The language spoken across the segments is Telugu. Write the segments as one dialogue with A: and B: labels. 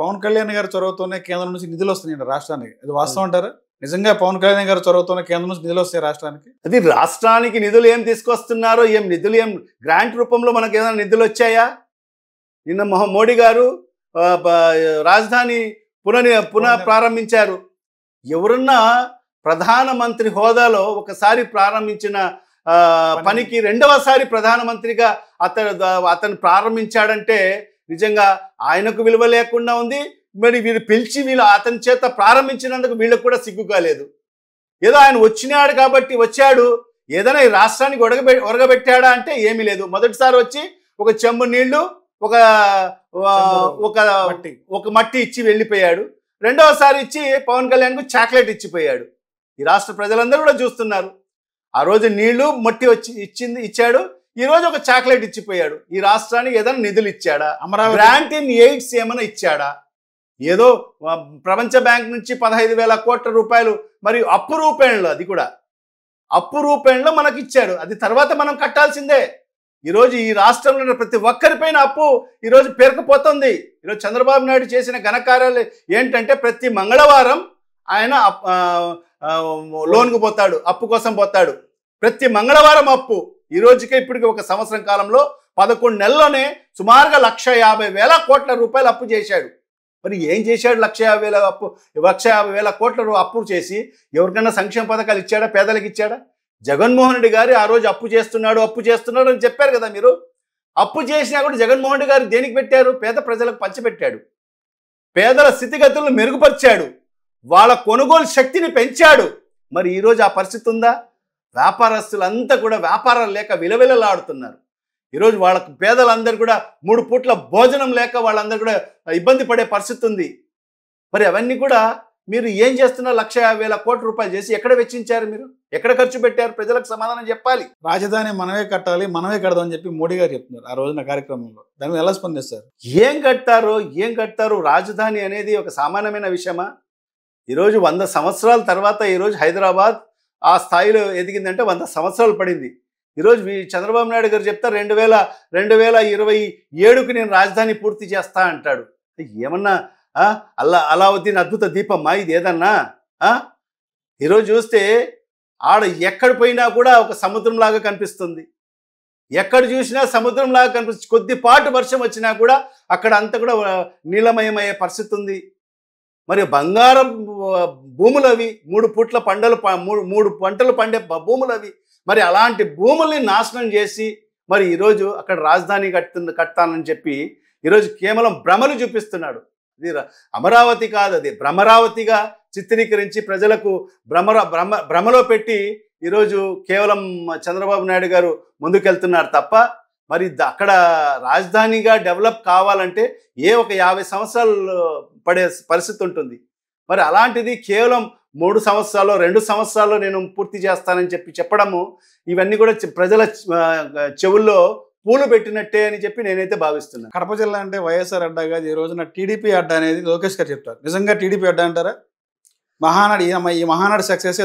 A: పవన్ కళ్యాణ్ గారి చొరవతోనే కేంద్రం నుంచి నిధులు వస్తున్నాయండి రాష్ట్రానికి. అది వాస్తవం అంటారా? నిజంగా పవన్ కళ్యాణ్ గారి చొరవతోనే కేంద్రం నుంచి నిధులు వస్తాయి రాష్ట్రానికి?
B: అది రాష్ట్రానికి నిధులు ఏం తీసుకొస్తున్నారో, నిధులు గ్రాంట్ రూపంలో మనకు ఏదైనా నిధులు వచ్చాయా? నిన్న మోడీ గారు రాజధాని పునః ప్రారంభించారు. ఎవరన్నా ప్రధానమంత్రి హోదాలో ఒకసారి ప్రారంభించిన పనికి రెండవసారి ప్రధానమంత్రిగా అతను ప్రారంభించాడంటే నిజంగా ఆయనకు విలువ లేకుండా ఉంది. మరి వీళ్ళు పిలిచి అతని చేత ప్రారంభించినందుకు వీళ్ళకు కూడా సిగ్గు కాలేదు. ఏదో ఆయన వచ్చినాడు కాబట్టి వచ్చాడు, ఏదైనా ఈ రాష్ట్రానికి ఒరగబెట్టాడా అంటే ఏమీ లేదు. మొదటిసారి వచ్చి ఒక చెంబు నీళ్లు ఒక మట్టి ఇచ్చి వెళ్ళిపోయాడు. రెండవసారి ఇచ్చి పవన్ కళ్యాణ్కు చాక్లెట్ ఇచ్చిపోయాడు. ఈ రాష్ట్ర ప్రజలందరూ కూడా చూస్తున్నారు. ఆ రోజు నీళ్లు మట్టి ఇచ్చాడు, ఈ రోజు ఒక చాక్లెట్ ఇచ్చిపోయాడు. ఈ రాష్ట్రానికి ఏదైనా నిధులు ఇచ్చాడా? గ్రాంట్ ఇన్ ఎయిడ్స్ ఏమైనా ఇచ్చాడా? ఏదో ప్రపంచ బ్యాంక్ నుంచి 15,000 కోట్ల రూపాయలు మరియు అప్పు రూపంలో, అది కూడా అప్పు రూపంలో మనకి ఇచ్చాడు. అది తర్వాత మనం కట్టాల్సిందే. ఈరోజు ఈ రాష్ట్రంలో ప్రతి ఒక్కరిపైన అప్పు ఈరోజు పేరుకుపోతుంది. ఈరోజు చంద్రబాబు నాయుడు చేసిన ఘనకార్యాలు ఏంటంటే ప్రతి మంగళవారం ఆయన లోన్కు పోతాడు, అప్పు కోసం పోతాడు. ప్రతి మంగళవారం అప్పు. ఈ రోజుకే ఇప్పటికి ఒక సంవత్సరం కాలంలో 11 నెలల్లోనే సుమారుగా 150,000 కోట్ల రూపాయలు అప్పు చేశాడు. మరి ఏం చేశాడు? 150,000 కోట్ల అప్పు చేసి ఎవరికైనా సంక్షేమ పథకాలు ఇచ్చాడా? పేదలకు ఇచ్చాడా? జగన్మోహన్ రెడ్డి గారు ఆ రోజు అప్పు చేస్తున్నాడు అని చెప్పారు కదా మీరు. అప్పు చేసినా కూడా జగన్మోహన్ రెడ్డి గారు దేనికి పెట్టారు? పేద ప్రజలకు పంచిపెట్టాడు. పేదల స్థితిగతులను మెరుగుపరిచాడు, వాళ్ళ కొనుగోలు శక్తిని పెంచాడు. మరి ఈరోజు ఆ పరిస్థితి ఉందా? వ్యాపారస్తులంతా కూడా వ్యాపారాలు లేక విలవిలలాడుతున్నారు. ఈరోజు వాళ్ళకు పేదలందరూ కూడా 3 పూట్ల భోజనం లేక వాళ్ళందరూ కూడా ఇబ్బంది పడే పరిస్థితి ఉంది. మరి అవన్నీ కూడా మీరు ఏం చేస్తున్నారు? 150,000 కోట్ల రూపాయలు చేసి ఎక్కడ వెచ్చించారు? మీరు ఎక్కడ ఖర్చు పెట్టారు? ప్రజలకు సమాధానం చెప్పాలి.
A: రాజధాని మనమే కట్టాలి, మనమే కడదాం అని చెప్పి మోడీ గారు చెప్తున్నారు ఆ రోజున కార్యక్రమంలో. దాని మీద ఎలా స్పందిస్తారు?
B: ఏం కట్టారు? రాజధాని అనేది ఒక సామాన్యమైన విషయమా? ఈరోజు 100 సంవత్సరాల తర్వాత ఈరోజు హైదరాబాద్ ఆ స్థాయిలో ఎదిగిందంటే 100 సంవత్సరాలు పడింది. ఈరోజు చంద్రబాబు నాయుడు గారు చెప్తా 2027కు నేను రాజధాని పూర్తి చేస్తా అంటాడు. ఏమన్నా అలావుద్దీన్ అద్భుత దీపమ్మా ఇది ఏదన్నా? ఈరోజు చూస్తే ఆడ ఎక్కడ పోయినా కూడా ఒక సముద్రంలాగా కనిపిస్తుంది. ఎక్కడ చూసినా సముద్రంలాగా కనిపిస్తుంది. కొద్దిపాటు వర్షం వచ్చినా కూడా అక్కడ అంతా కూడా నీలమయమయ్యే పరిస్థితి ఉంది. మరి బంగారం భూములు అవి, 3 పంటలు పండే భూములు అవి. మరి అలాంటి భూముల్ని నాశనం చేసి మరి ఈరోజు అక్కడ రాజధాని కట్టానని చెప్పి ఈరోజు కేవలం భ్రమలు చూపిస్తున్నాడు. ఇది అమరావతి కాదు, అది భ్రమరావతిగా చిత్రీకరించి ప్రజలకు భ్రమలో పెట్టి ఈరోజు కేవలం చంద్రబాబు నాయుడు గారు ముందుకెళ్తున్నారు తప్ప మరి అక్కడ రాజధానిగా డెవలప్ కావాలంటే ఒక 50 సంవత్సరాలు పడే పరిస్థితి ఉంటుంది. మరి అలాంటిది కేవలం 3 సంవత్సరాలు 2 సంవత్సరాల్లో నేను పూర్తి చేస్తానని చెప్పడము ఇవన్నీ కూడా ప్రజల చెవుల్లో పూలు పెట్టినట్టే అని చెప్పి నేనైతే భావిస్తున్నాను.
A: కడప జిల్లా అంటే వైఎస్ఆర్ అడ్డా కాదు, ఈ రోజున టీడీపీ అడ్డా అనేది లోకేష్ గారు చెప్తారు. నిజంగా టీడీపీ అడ్డా అంటారా? ఈ మహానాడు సక్సెస్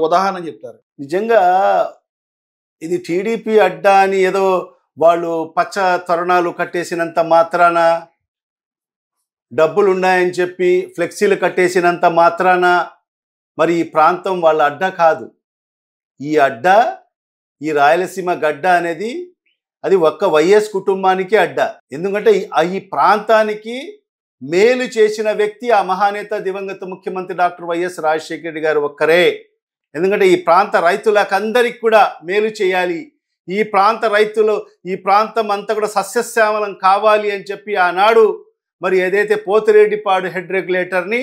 A: ఉదాహరణ చెప్తారు.
B: నిజంగా ఇది టీడీపీ అడ్డా అని ఏదో వాళ్ళు పచ్చ తరుణాలు కట్టేసినంత మాత్రాన, డబ్బులు ఉన్నాయని చెప్పి ఫ్లెక్సీలు కట్టేసినంత మాత్రాన మరి ఈ ప్రాంతం వాళ్ళ అడ్డా కాదు. ఈ అడ్డా, ఈ రాయలసీమ గడ్డ అనేది అది ఒక్క వైఎస్ కుటుంబానికి అడ్డా. ఎందుకంటే ఈ ప్రాంతానికి మేలు చేసిన వ్యక్తి ఆ మహానేత దివంగత ముఖ్యమంత్రి డాక్టర్ వైఎస్ రాజశేఖర రెడ్డి గారు ఒక్కరే. ఎందుకంటే ఈ ప్రాంత రైతులకందరికి కూడా మేలు చేయాలి, ఈ ప్రాంత రైతులు ఈ ప్రాంతం అంతా కూడా సస్యశ్యామలం కావాలి అని చెప్పి ఆనాడు మరి ఏదైతే పోతిరెడ్డిపాడు హెడ్ రెగ్యులేటర్ని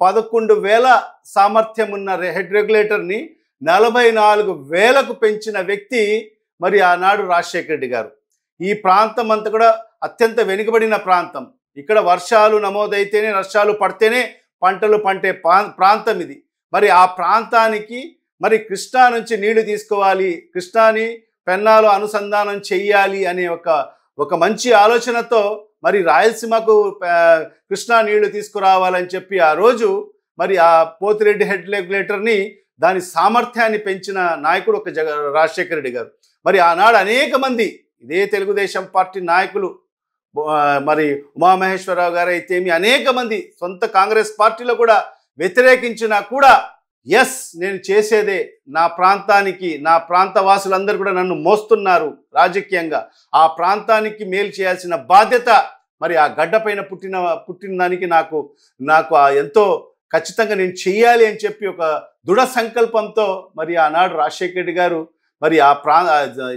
B: 11,000 సామర్థ్యం ఉన్న హెడ్ రెగ్యులేటర్ని 44,000కు పెంచిన వ్యక్తి మరి ఆనాడు రాజశేఖర రెడ్డి గారు. ఈ ప్రాంతం అంతా కూడా అత్యంత వెనుకబడిన ప్రాంతం. ఇక్కడ వర్షాలు నమోదైతేనే, వర్షాలు పడితేనే పంటలు పండే ప్రాంతం ఇది. మరి ఆ ప్రాంతానికి మరి కృష్ణా నుంచి నీళ్లు తీసుకోవాలి, కృష్ణాని పెన్నాలు అనుసంధానం చెయ్యాలి అనే ఒక మంచి ఆలోచనతో మరి రాయలసీమకు కృష్ణా నీళ్లు తీసుకురావాలని చెప్పి ఆ రోజు మరి ఆ పోతిరెడ్డి హెడ్ రెగ్యులేటర్ని దాని సామర్థ్యాన్ని పెంచిన నాయకుడు ఒక రాజశేఖర రెడ్డి గారు. మరి ఆనాడు అనేక మంది ఇదే తెలుగుదేశం పార్టీ నాయకులు మరి ఉమామహేశ్వరరావు గారు అయితేమి అనేక మంది సొంత కాంగ్రెస్ పార్టీలో కూడా వ్యతిరేకించినా కూడా ఎస్ నేను చేసేదే నా ప్రాంతానికి, నా ప్రాంత వాసులందరూ కూడా నన్ను మోస్తున్నారు రాజకీయంగా, ఆ ప్రాంతానికి మేలు చేయాల్సిన బాధ్యత మరి ఆ గడ్డ పైన పుట్టిన దానికి నాకు ఎంతో ఖచ్చితంగా నేను చెయ్యాలి అని చెప్పి ఒక దృఢ సంకల్పంతో మరి ఆనాడు రాజశేఖర రెడ్డి గారు మరి ఆ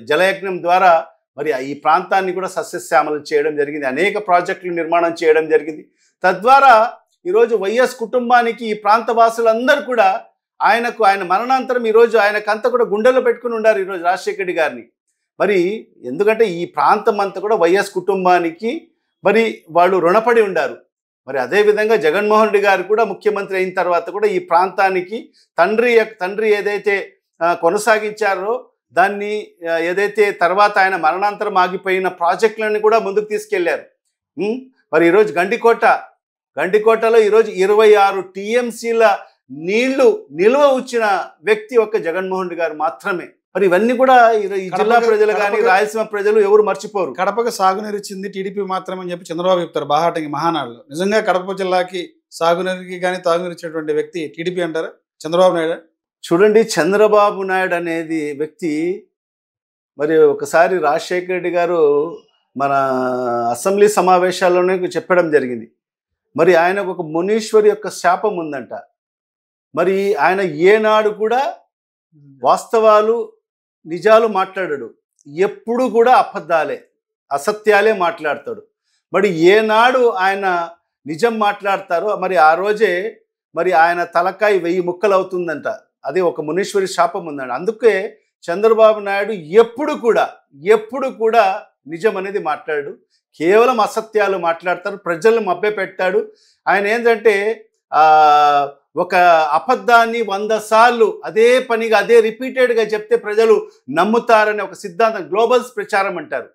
B: జలయజ్ఞం ద్వారా మరి ఈ ప్రాంతాన్ని కూడా సస్యశ్యామలం చేయడం జరిగింది. అనేక ప్రాజెక్టులు నిర్మాణం చేయడం జరిగింది. తద్వారా ఈరోజు వైఎస్ కుటుంబానికి ఈ ప్రాంత వాసులందరూ కూడా ఆయన మరణాంతరం ఈరోజు ఆయనకంతా కూడా గుండెల్లో పెట్టుకుని ఉండారు ఈరోజు రాజశేఖర రెడ్డి గారిని. మరి ఎందుకంటే ఈ ప్రాంతం అంతా కూడా వైఎస్ కుటుంబానికి మరి వాళ్ళు రుణపడి ఉండారు. మరి అదేవిధంగా జగన్మోహన్ రెడ్డి గారు కూడా ముఖ్యమంత్రి అయిన తర్వాత కూడా ఈ ప్రాంతానికి తండ్రి ఏదైతే కొనసాగించారో దాన్ని ఏదైతే తర్వాత ఆయన మరణాంతరం ఆగిపోయిన ప్రాజెక్టులను కూడా ముందుకు తీసుకెళ్లారు. మరి ఈరోజు గండికోటలో ఈరోజు 26 టీఎంసీల నీళ్లు నిల్వ ఉంచిన వ్యక్తి ఒక్క జగన్మోహన్ రెడ్డి గారు మాత్రమే. మరి ఇవన్నీ కూడా ఈ జిల్లా ప్రజలు కానీ రాయలసీమ ప్రజలు ఎవరు మర్చిపోరు.
A: కడపకు సాగునీరు ఇచ్చింది టీడీపీ మాత్రమే అని చెప్పి చంద్రబాబు చెప్తారు బాహాటంగి మహానాడులో. నిజంగా కడప జిల్లాకి సాగునీరుకి కానీ తాగునీరు ఇచ్చేటువంటి వ్యక్తి టీడీపీ అంటారా చంద్రబాబు నాయుడు?
B: చూడండి, చంద్రబాబు నాయుడు అనేది వ్యక్తి మరి ఒకసారి రాజశేఖర రెడ్డి గారు మన అసెంబ్లీ సమావేశాల్లోనే చెప్పడం జరిగింది. మరి ఆయనకు ఒక మునీశ్వరి యొక్క శాపం ఉందంట. మరి ఆయన ఏనాడు కూడా వాస్తవాలు నిజాలు మాట్లాడాడు, ఎప్పుడు కూడా అసత్యాలే మాట్లాడతాడు. మరి ఏనాడు ఆయన నిజం మాట్లాడతారో మరి ఆ రోజే మరి ఆయన తలకాయ 1000 ముక్కలు అవుతుందంట. అది ఒక మునీశ్వరి శాపం ఉందండి. అందుకే చంద్రబాబు నాయుడు ఎప్పుడు కూడా నిజం అనేది మాట్లాడు, కేవలం అసత్యాలు మాట్లాడతారు, ప్రజలను మభ్యపెట్టాడు. ఆయన ఏంటంటే ఒక అబద్ధాన్ని 100 సార్లు అదే పనిగా అదే రిపీటెడ్గా చెప్తే ప్రజలు నమ్ముతారనే ఒక సిద్ధాంతం, గ్లోబల్స్ ప్రచారం అంటారు.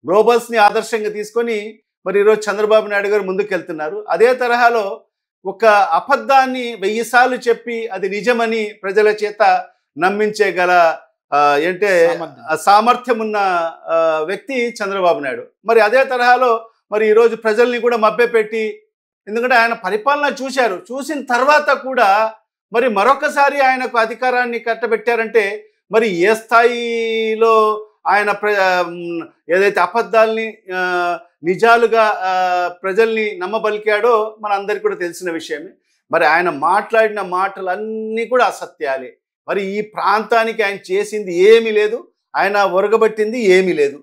B: గ్లోబల్స్ని ఆదర్శంగా తీసుకొని మరి ఈరోజు చంద్రబాబు నాయుడు గారు ముందుకెళ్తున్నారు. అదే తరహాలో ఒక అబద్ధాన్ని 1000 సార్లు చెప్పి అది నిజమని ప్రజల చేత నమ్మించేగల సామర్థ్యం ఉన్న వ్యక్తి చంద్రబాబు నాయుడు. మరి అదే తరహాలో మరి ఈరోజు ప్రజల్ని కూడా మభ్యపెట్టి, ఎందుకంటే ఆయన పరిపాలన చూసిన తర్వాత కూడా మరి మరొకసారి ఆయనకు అధికారాన్ని కట్టబెట్టారంటే మరి ఏ స్థాయిలో ఆయన ఏదైతే అబద్ధాల్ని నిజాలుగా ప్రజల్ని నమ్మబలికాడో మన అందరికీ కూడా తెలిసిన విషయమే. మరి ఆయన మాట్లాడిన మాటలన్నీ కూడా అసత్యాలే. మరి ఈ ప్రాంతానికి ఆయన చేసింది ఏమీ లేదు, ఆయన ఒరగబట్టింది ఏమీ లేదు.